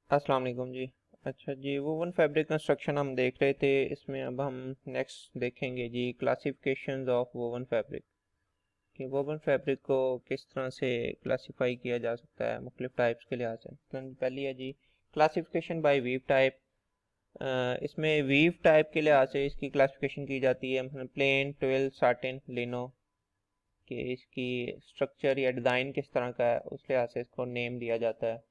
अस्सलाम वालेकुम जी। अच्छा जी, वोवन फैब्रिक कंस्ट्रक्शन हम देख रहे थे। इसमें अब हम नेक्स्ट देखेंगे जी क्लासिफिकेशंस ऑफ वोवन फैब्रिक, कि वोवन फैब्रिक को किस तरह से क्लासिफाई किया जा सकता है मुख्तलिफ टाइप्स के लिहाज से। पहली है जी क्लासिफिकेशन बाय वीव टाइप। इसमें वीव टाइप के लिहाज से इसकी क्लासिफिकेशन की जाती है, मतलब प्लेन, ट्विल, साटिन, लिनो, कि इसकी स्ट्रक्चर या डिज़ाइन किस तरह का है उस लिहाज से इसको नेम दिया जाता है।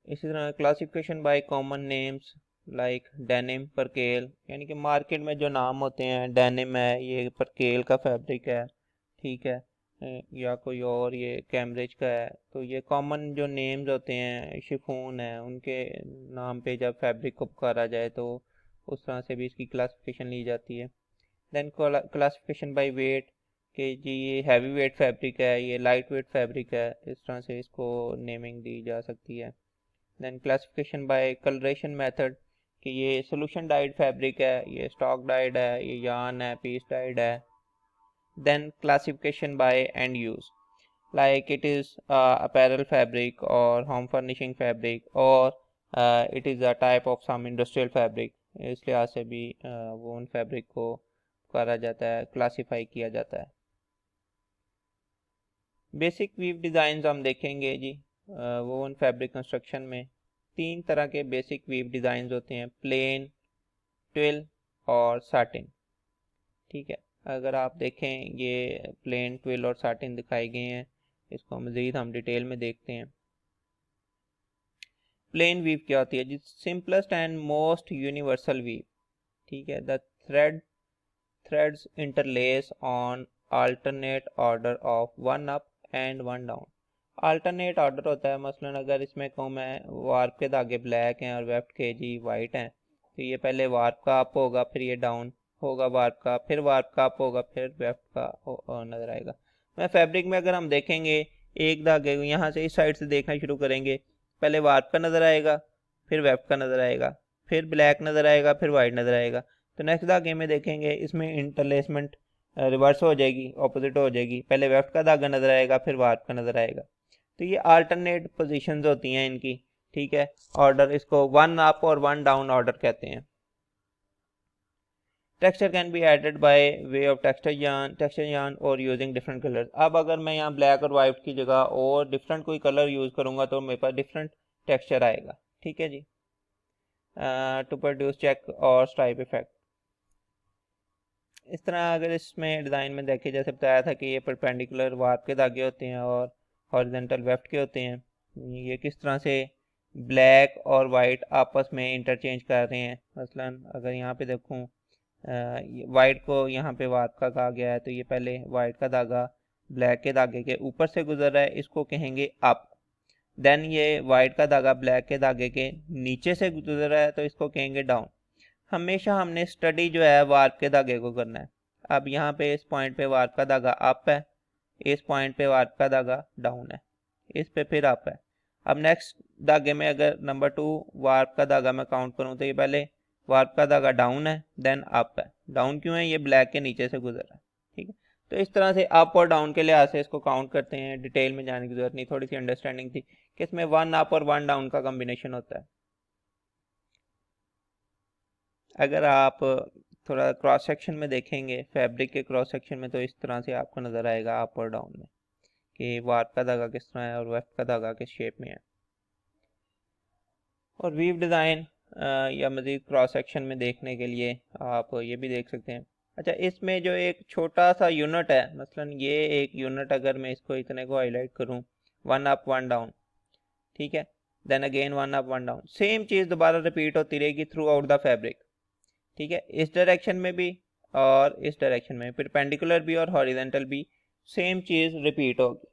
इसी तरह classification by common names like denim, percale, यानी कि मार्केट में जो नाम होते हैं, डेनिम है, ये परकेल का फैब्रिक है, ठीक है, या कोई और ये कैम्ब्रिज का है। तो ये कॉमन जो नेम्स होते हैं, शिफॉन है, उनके नाम पे जब फैब्रिक को पुकारा जाए तो उस तरह से भी इसकी क्लासिफिकेशन ली जाती है। देन क्लासिफिकेशन बाय वेट, कि जी ये हैवी वेट फैब्रिक है, ये लाइट वेट फैब्रिक है, इस तरह से इसको नेमिंग दी जा सकती है। Then classification by colouration method, कि ये सोल्यूशन डाइड फैब्रिक है, ये स्टॉक डाइड है, ये यार्न है, पीस डाइड है। Then classification by end use, like it is apparel fabric or home furnishing fabric or it is a type of some industrial fabric। इस लिहाज से भी वोन फैब्रिक को करा जाता है, क्लासिफाई किया जाता है। बेसिक वीव डिज़ाइन हम देखेंगे जी। वोवन फैब्रिक कंस्ट्रक्शन में तीन तरह के बेसिक वीव डिज़ाइन होते हैं, प्लेन, ट्विल और साटिन, ठीक है। अगर आप देखें, ये प्लेन, ट्विल और साटिन दिखाए गए हैं। इसको मज़ीद हम डिटेल में देखते हैं। प्लेन वीव क्या होती है जी? Simplest and most universal weave, ठीक है। The threads interlace on alternate order of one up and one down. Alternate order होता है, मसलन अगर इसमें कहूँ मैं वार्प के धागे ब्लैक हैं और वेफ्ट के जी वाइट हैं, तो ये पहले वार्प का अप होगा, फिर ये डाउन होगा वार्प का, फिर वार्प का अप होगा, फिर वेफ्ट का नजर आएगा। मैं फैब्रिक में अगर हम देखेंगे, एक धागे को यहाँ से इस साइड से देखना शुरू करेंगे, पहले वार्प का नजर आएगा, फिर वेफ्ट का नजर आएगा, फिर ब्लैक नजर आएगा, फिर वाइट नजर आएगा। तो नेक्स्ट धागे में देखेंगे, इसमें इंटरलेसमेंट रिवर्स हो जाएगी, ऑपोजिट हो जाएगी, पहले वेफ्ट का धागा नजर आएगा, फिर वार्प का नजर आएगा। तो ये अल्टरनेट पोजीशंस होती हैं इनकी, ठीक है। ऑर्डर, इसको वन अप और वन डाउन ऑर्डर कहते हैं। Texture can be added by way of texture yarn और यूजिंग डिफरेंट कलर्स। अब अगर मैं यहाँ ब्लैक और वाइट की जगह और डिफरेंट कोई कलर यूज करूंगा तो मेरे पास डिफरेंट टेक्सचर आएगा, ठीक है जी। टू प्रोड्यूस चेक और स्ट्राइप इफेक्ट। इस तरह अगर इसमें डिज़ाइन में देखे, जैसे बताया था कि ये परपेंडिकुलर वार्प के धागे होते हैं और हॉरिजेंटल वेफ्ट के होते हैं। ये किस तरह से ब्लैक और वाइट आपस में इंटरचेंज कर रहे हैं। मसलन अगर यहाँ पे देखूँ, वाइट को यहाँ पे वार्प का कहा गया है, तो ये पहले वाइट का धागा ब्लैक के धागे के ऊपर से गुजर रहा है, इसको कहेंगे अप। देन ये वाइट का धागा ब्लैक के धागे के नीचे से गुजर रहा है, तो इसको कहेंगे डाउन। हमेशा हमने स्टडी जो है वार्प के धागे को करना है। अब यहाँ पे इस पॉइंट पे वार्प का धागा अप है, इस पॉइंट पे वार्प का धागा डाउन है, इस पे फिर अप है। अब नेक्स्ट धागे में अगर नंबर 2 वार्प का धागा मैं काउंट करूँ, तो ये पहले वार्प का धागा डाउन है, देन अप है। डाउन क्यों है? ये ब्लैक के नीचे से गुजर रहा है, ठीक है। तो इस तरह से अप और डाउन के लिहाज से इसको काउंट करते हैं। डिटेल में जाने की जरूरत नहीं, थोड़ी सी अंडरस्टैंडिंग थी कि इसमें वन अप और वन डाउन का कॉम्बिनेशन होता है। अगर आप थोड़ा क्रॉस सेक्शन में देखेंगे, फैब्रिक के क्रॉस सेक्शन में, तो इस तरह से आपको नज़र आएगा अप और डाउन में, कि वार्प का धागा किस तरह है और वेफ्ट का धागा किस शेप में है। और वीव डिज़ाइन या मज़ीद क्रॉस सेक्शन में देखने के लिए आप ये भी देख सकते हैं। अच्छा, इसमें जो एक छोटा सा यूनिट है, मसलन ये एक यूनिट, अगर मैं इसको इतने को हाईलाइट करूँ, वन अप वन डाउन, ठीक है, then again one up one down, same चीज़ दोबारा रिपीट होती रहेगी थ्रू आउट द फैब्रिक, ठीक है। इस डायरेक्शन में भी और इस डायरेक्शन में, परपेंडिकुलर भी और हॉरिजेंटल भी, सेम चीज़ रिपीट होगी।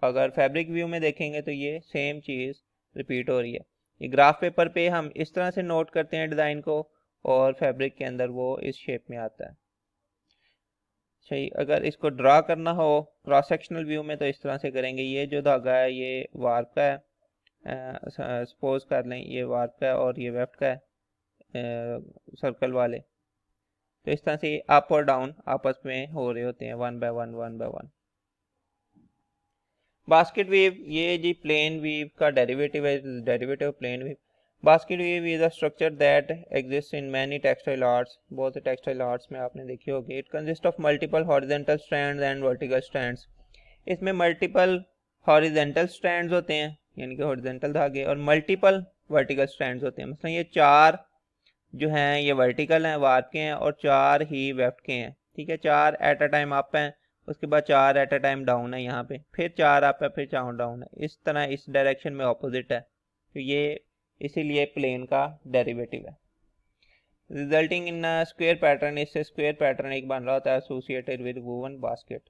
अगर फैब्रिक व्यू में देखेंगे तो ये सेम चीज़ रिपीट हो रही है। ये ग्राफ पेपर पे हम इस तरह से नोट करते हैं डिज़ाइन को, और फैब्रिक के अंदर वो इस शेप में आता है। सही, अगर इसको ड्रा करना हो क्रॉस सेक्शनल व्यू में तो इस तरह से करेंगे। ये जो धागा है ये वार्प का है, सपोज कर लें ये वार्प का है और ये वेफ्ट का है, सर्कल वाले। तो इस तरह से अप और डाउन आपस में हो रहे होते हैं, one by one one by one. Basket weave ये जी प्लेन वीव का डेरिवेटिव है, derivative plain weave. Basket weave is a structure that exist in many textile arts, बहुत से टेक्सटाइल आर्ट्स में आपने देखी होगी। It consist of multiple horizontal strands and vertical strands. इसमें मल्टीपल हॉरिजॉन्टल स्ट्रैंड्स होते हैं यानी कि हॉरिजॉन्टल धागे, और मल्टीपल वर्टिकल स्ट्रैंड्स होते हैं। मतलब ये 4 जो हैं ये वर्टिकल हैं, वार्प के हैं, और 4 ही वेफ्ट के हैं। ठीक है, 4 एट अ टाइम अप हैं, उसके बाद 4 एट अ टाइम डाउन है यहाँ पे, फिर 4 अप है, फिर 4 डाउन है। इस तरह इस डायरेक्शन में ऑपोजिट है, तो ये इसीलिए प्लेन का डेरिवेटिव है। Resulting in a square pattern, इससे स्क्वायर पैटर्न एक बन रहा होता है associated with woven basket.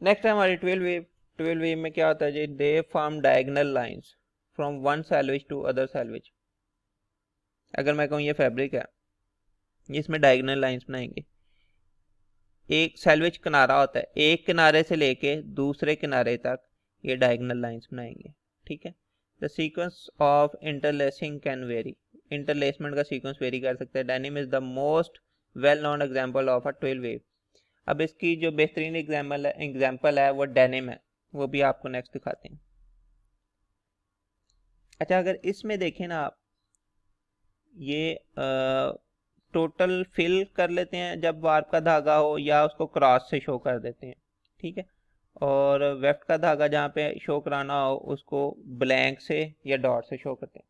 Next है हमारी 12 वेव। 12 वेव में क्या होता है जी, they form diagonal lines from one selvage to other selvage. अगर मैं कहूँ ये फैब्रिक है, इसमें डायगोनल लाइंस बनाएंगे। एक सैलवेज किनारा होता है, एक किनारे से लेके दूसरे किनारे तक ये डायगोनल लाइंस बनाएंगे। ठीक है, the sequence of interlacing can vary, interlacement का सीक्वेंस वेरी कर सकता है। Denim is the most well known example of a 12 weave. अब इसकी जो बेहतरीन एग्जाम्पल है वो डेनिम है, वो भी आपको नेक्स्ट दिखाते हैं। अच्छा, अगर इसमें देखें ना आप, ये टोटल फिल कर लेते हैं जब वार्प का धागा हो, या उसको क्रॉस से शो कर देते हैं। ठीक है, और वेफ्ट का धागा जहाँ पे शो कराना हो उसको ब्लैंक से या डॉट से शो करते हैं।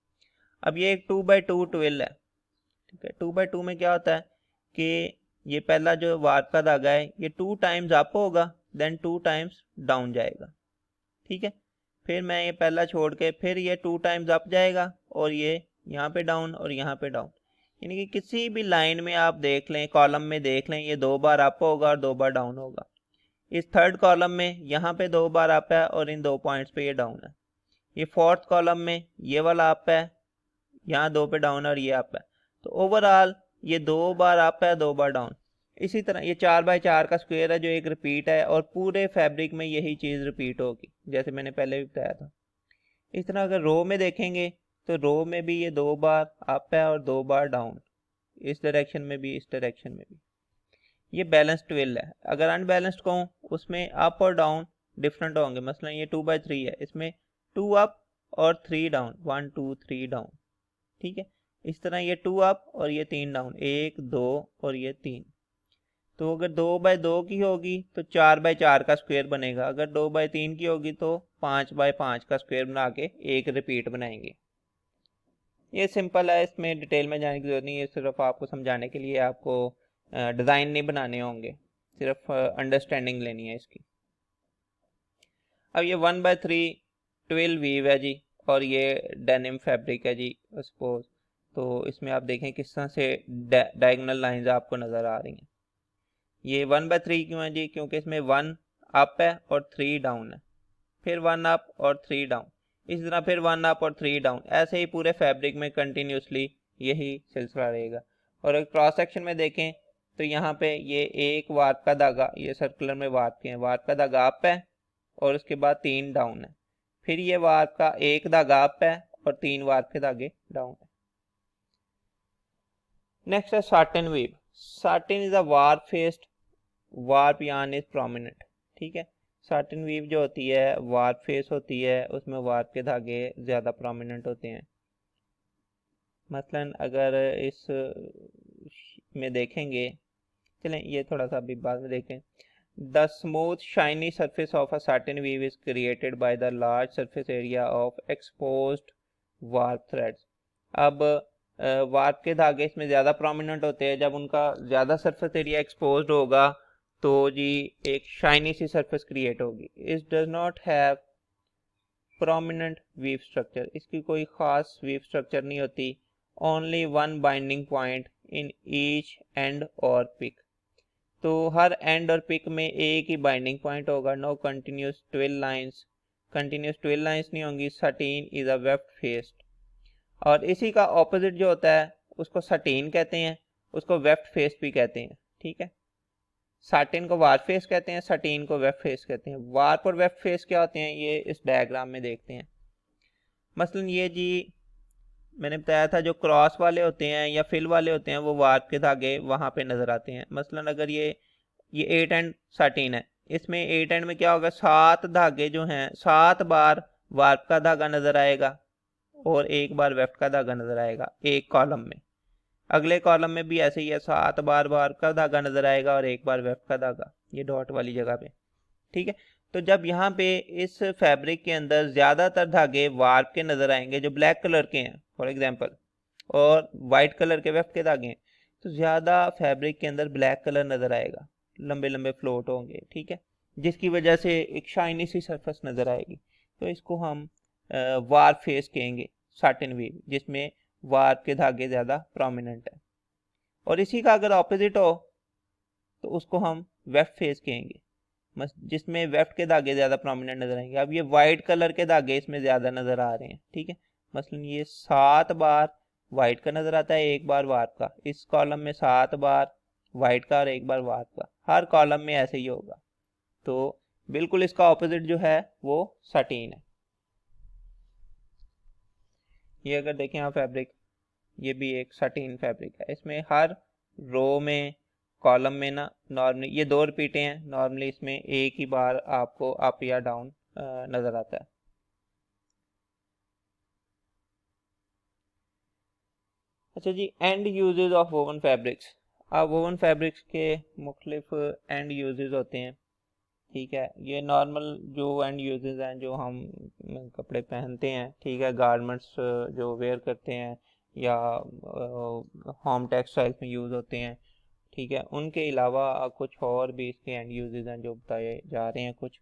अब ये एक 2x2 ट्विल है। ठीक है, 2x2 में क्या होता है कि ये पहला जो वार्प का धागा है ये 2 टाइम्स अप होगा, देन 2 टाइम्स डाउन जाएगा। ठीक है, फिर मैं ये पहला छोड़ के फिर ये 2 टाइम्स अप जाएगा, और ये यहाँ पे डाउन और यहाँ पे डाउन। यानी कि किसी भी लाइन में आप देख लें, कॉलम में देख लें, ये 2 बार अप होगा और 2 बार डाउन होगा। इस थर्ड कॉलम में यहाँ पे 2 बार अप है और इन 2 पॉइंट्स पे ये डाउन है। ये फोर्थ कॉलम में ये वाला अप है, यहाँ 2 पे डाउन है और ये अप है। तो ओवरऑल ये 2 बार अप है, 2 बार डाउन। इसी तरह ये 4x4 का स्क्वायर है जो एक रिपीट है, और पूरे फैब्रिक में यही चीज़ रिपीट होगी जैसे मैंने पहले भी बताया था। इस तरह अगर रो में देखेंगे तो रो में भी ये 2 बार अप है और 2 बार डाउन, इस डायरेक्शन में भी इस डायरेक्शन में भी। ये बैलेंस्ड ट्विल है। अगर अनबैलेंस्ड कहूँ उसमें अप और डाउन डिफरेंट होंगे। मसलन ये 2x3 है, इसमें 2 अप और 3 डाउन, 1 2 3 डाउन। ठीक है, इस तरह ये 2 अप और ये 3 डाउन, 1 2 और ये 3। तो अगर 2x2 की होगी तो 4x4 का स्क्वायर बनेगा, अगर 2x3 की होगी तो 5x5 का स्क्वायर बना के एक रिपीट बनाएंगे। ये सिंपल है, इसमें डिटेल में जाने की जरूरत नहीं है, सिर्फ आपको समझाने के लिए, आपको डिज़ाइन नहीं बनाने होंगे, सिर्फ अंडरस्टैंडिंग लेनी है इसकी। अब ये 1/3 12 वीव है जी, और ये डेनिम फैब्रिक है जी सपोज। तो इसमें आप देखें किस तरह से डायगोनल लाइंस आपको नज़र आ रही हैं। ये 1/3 क्यों है जी, क्योंकि इसमें 1 अप है और 3 डाउन है, फिर 1 अप और 3 डाउन, इसी तरह फिर 1 अप और 3 डाउन, ऐसे ही पूरे फैब्रिक में कंटिन्यूसली यही सिलसिला रहेगा। और अगर क्रॉस सेक्शन में देखें तो यहाँ पे ये एक वार्प का धागा, ये सर्कुलर में वार्प के हैं, वार्प का धागा अप है और उसके बाद 3 डाउन है, फिर ये वार्प का एक धागा अप है और 3 वार्प के धागे डाउन है। नेक्स्ट है satin weave. Satin is a warp faced, warp yarn is prominent. ठीक है, साटिन वीव जो होती है वार्प फेस होती है, उसमें वार्प के धागे ज़्यादा प्रोमिनेंट होते हैं। मसलन अगर इस में देखेंगे, चलें ये थोड़ा सा अभी बाद में देखें। The smooth shiny surface of a satin weave is created by the large surface area of exposed warp threads. अब वार्प के धागे इसमें ज़्यादा प्रोमिनेंट होते हैं, जब उनका ज़्यादा सरफेस एरिया एक्सपोज्ड होगा तो जी एक शाइनी सी सरफेस क्रिएट होगी। It does not have prominent weave structure, इसकी कोई ख़ास वीव स्ट्रक्चर नहीं होती। Only one binding point in each end और पिक, तो हर एंड और पिक में एक ही बाइंडिंग पॉइंट होगा। No continuous twill lines, continuous twill lines नहीं होंगी। Satin is a weft faced, और इसी का ऑपोजिट जो होता है उसको सटीन कहते हैं, उसको वेफ्ट फेस भी कहते हैं। ठीक है, साटिन को वार्प फेस कहते हैं, सटीन को वेफ्ट फेस कहते हैं। वार्प और वेफ्ट फेस क्या होते हैं ये इस डायग्राम में देखते हैं। मसलन ये जी मैंने बताया था जो क्रॉस वाले होते हैं या फिल वाले होते हैं वो वार्प के धागे वहाँ पे नज़र आते हैं। मसलन अगर ये 8 एंड साटिन है, इसमें 8 एंड में क्या होगा, 7 धागे जो हैं, 7 बार वार्प का धागा नजर आएगा और 1 बार वेफ्ट का धागा नजर आएगा एक कॉलम में। अगले कॉलम में भी ऐसे ही है, 7 बार वार्प का धागा नजर आएगा और 1 बार वेफ्ट का धागा, ये डॉट वाली जगह पे। ठीक है, तो जब यहाँ पे इस फैब्रिक के अंदर ज्यादातर धागे वार्प के नजर आएंगे जो ब्लैक कलर के हैं फॉर एग्जांपल, और वाइट कलर के वेफ्ट के धागे हैं, तो ज्यादा फैब्रिक के अंदर ब्लैक कलर नजर आएगा, लंबे लंबे फ्लोट होंगे। ठीक है, जिसकी वजह से एक शाइनी सी सरफेस नजर आएगी, तो इसको हम वार्प फेस कहेंगे, साटिन वीव, जिसमें वार्प के धागे ज्यादा प्रोमिनेंट है। और इसी का अगर ऑपोजिट हो तो उसको हम वेफ्ट फेस कहेंगे, जिसमें वेफ्ट के धागे ज्यादा प्रोमिनेंट नजर आएंगे। अब ये वाइट कलर के धागे इसमें ज्यादा नजर आ रहे हैं। ठीक है, मसलन ये 7 बार वाइट का नजर आता है, 1 बार वार्प का। इस कॉलम में 7 बार वाइट का और 1 बार वार्प का, हर कॉलम में ऐसे ही होगा। तो बिल्कुल इसका ऑपोजिट जो है वो सटीन है। ये अगर देखें आप फैब्रिक, ये भी एक सटीन फैब्रिक है। इसमें हर रो में, कॉलम में ना, नॉर्मली ये 2 रिपीटें हैं, नॉर्मली इसमें एक ही बार आपको अप या डाउन नजर आता है। अच्छा जी, and uses of woven fabrics. अब वोवन फैब्रिक्स के मुख्तलिफ एंड यूजेस होते हैं। ठीक है, ये नॉर्मल जो एंड यूजेस हैं जो हम कपड़े पहनते हैं, ठीक है, गारमेंट्स जो वेयर करते हैं या होम टेक्सटाइल्स में यूज़ होते हैं, ठीक है, उनके अलावा कुछ और भी इसके एंड यूजेस हैं जो बताए जा रहे हैं। कुछ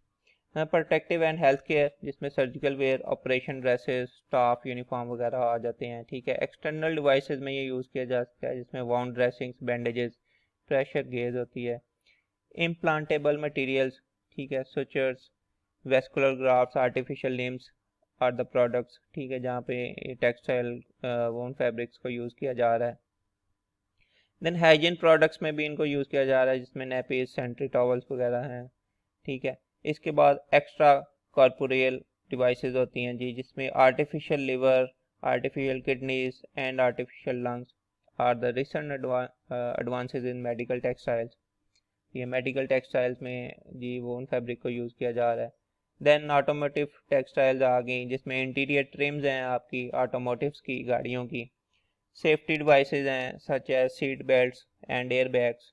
प्रोटेक्टिव एंड हेल्थ केयर, जिसमें surgical wear, operation dresses, staff uniform वगैरह आ जाते हैं। ठीक है, एक्सटर्नल डिवाइसेस में ये यूज़ किया जा सकता है, जिसमें wound dressings, bandages, pressure gauge होती है। इम्प्लांटेबल मटेरियल्स, ठीक है, sutures, vascular grafts, artificial limbs are the products. ठीक है, जहाँ पे टेक्सटाइल वोन फैब्रिक्स को यूज़ किया जा रहा है। देन हाइजीन प्रोडक्ट्स में भी इनको यूज़ किया जा रहा है, जिसमें नेपीज, सैनिटरी टॉवल्स वगैरह हैं। ठीक है, इसके बाद एक्स्ट्रा कॉर्पोरियल डिवाइसेस होती हैं जी, जिसमें artificial liver, artificial kidneys and artificial lungs are the recent advances in medical textiles. ये मेडिकल टेक्सटाइल्स में जी वोन फैब्रिक को यूज़ किया जा रहा है। देन ऑटोमोटिव टेक्सटाइल्स आ गई, जिसमें इंटीरियर ट्रिम्स हैं आपकी ऑटोमोटिव्स की, गाड़ियों की। सेफ्टी डिवाइसेस हैं such as seat belts and air bags.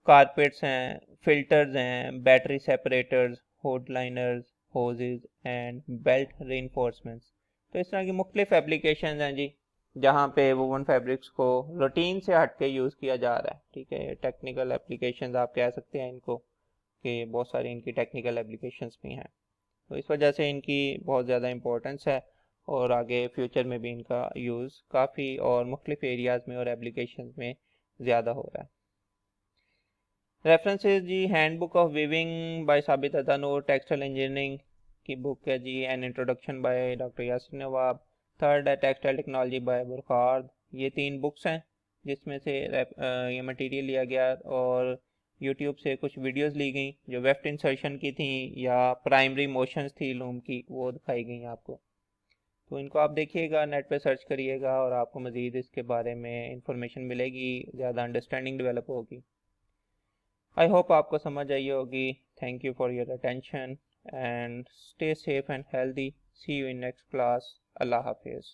Carpets हैं, फिल्टर्स हैं, battery separators, hood liners, hoses and belt reinforcements. तो इस तरह की मुख्तलिफ एप्लीकेशन हैं जी, जहाँ पे वोवन फैब्रिक्स को रूटीन से हट के यूज़ किया जा रहा है। ठीक है, टेक्निकल एप्लीकेशंस आप कह सकते हैं इनको, कि बहुत सारी इनकी टेक्निकल एप्लीकेशंस भी हैं। तो इस वजह से इनकी बहुत ज़्यादा इंपॉर्टेंस है और आगे फ्यूचर में भी इनका यूज़ काफ़ी और मुख्तलिफ एरियाज़ में और एप्लीकेशन में ज़्यादा हो रहा है। रेफरेंसेस जी, handbook of weaving by Sabit Adanur, textile engineering की बुक है जी, an introduction by doctor Yasir Nawab. Third है टेक्सटाइल टेक्नोलॉजी बाय बुरखार्द। ये 3 बुक्स हैं जिसमें से ये मटेरियल लिया गया और यूट्यूब से कुछ वीडियोस ली गई जो वेफ्ट इंसर्शन की थी या प्राइमरी मोशंस थी लूम की, वो दिखाई गई आपको। तो इनको आप देखिएगा, नेट पे सर्च करिएगा और आपको मज़ीद इसके बारे में इंफॉर्मेशन मिलेगी, ज़्यादा अंडरस्टैंडिंग डेवलप होगी। आई होप आपको समझ आई होगी। Thank you for your attention and stay safe and healthy. See you in next class. अल्लाह हाफिज़।